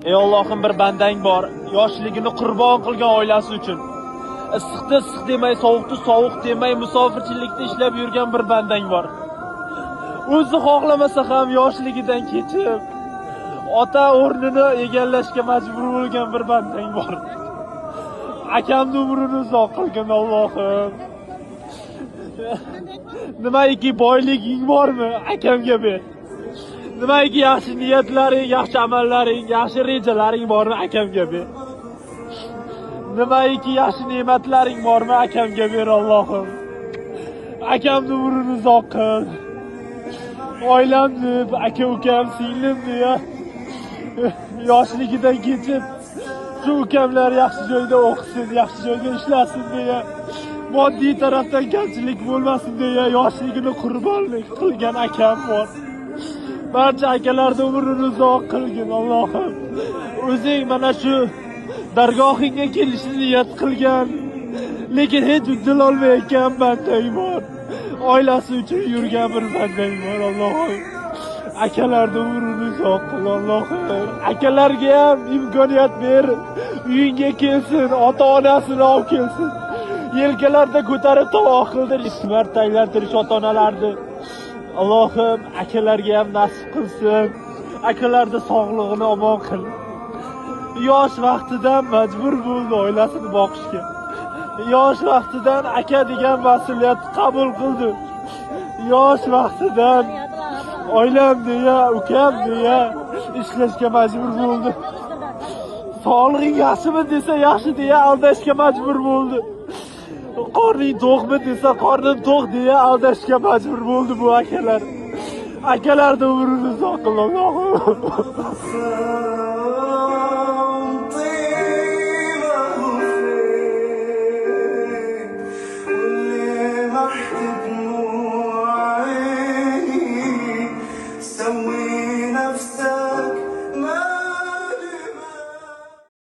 Ey Allohim, bir bandang bor, yoshligini qurbon qilgan oilasi uchun. Issiqda issiq demay, sovuqda sovuq demay, musofirchilikda ishlab yurgan bir bandang bor. O'zi xohlamasa ham yoshligidan kechib, ota o'rnini egallashga majbur bo'lgan bir bandang bor. Akamni umrini uzoq qilgin Allohim. Nimaiki boyliging bormi, akamga ber. Nimaiki yaxshi niyatlaring, yaxshi amallaring, yaxshi rejalaring bormi, akamga ber. Nimaiki yaxshi ne'matlaring bormi, akamga ber Allohim. Akamni umrini uzoq qil. Oilamni, aka-ukam, singlimni yoshligidan kechib, shu ukamlar yaxshi joyda o'qisin, yaxshi joyda ishlasin deya, moddiy tarafdan kamchilik bo'lmasin deya yoshligini qurbonlik qilgan akam bor. Barcha akalarning umrini uzoq qilgin Allohim. O'zing mana shu dargohingga kelishni niyat qilgan, lekin hech uddal olmayotgan bandang bor. Oilasi uchun yurgan bir bandang bor Allohim. Akalarning umrini uzoq qil Allohim. Akalarga ham imkoniyat ber, uyingga kelsin, ota-onasini olib kelsin. Yelkalarda ko'tarib tovoq qildirish, marta aylantirish ota-onalarni. Allohim akalarga ham nasib qilsin. Akalarda sog'lig'ini omon qil. Yosh vaqtidan majbur bo'ldi oilasini boqishga. Yosh vaqtidan aka degan mas'uliyatni qabul qildi. Yosh vaqtidan oilam deya, ukam deya ishlashga majbur bo'ldi. Sog'lig'ing yaxshimi desa yaxshi deya aldashga majbur bo'ldi. Qorning to'qmi desa qornim to'q deya aldashga majbur bo'ldi bu akalar. Akalarning umrini uzoq qil Allohim.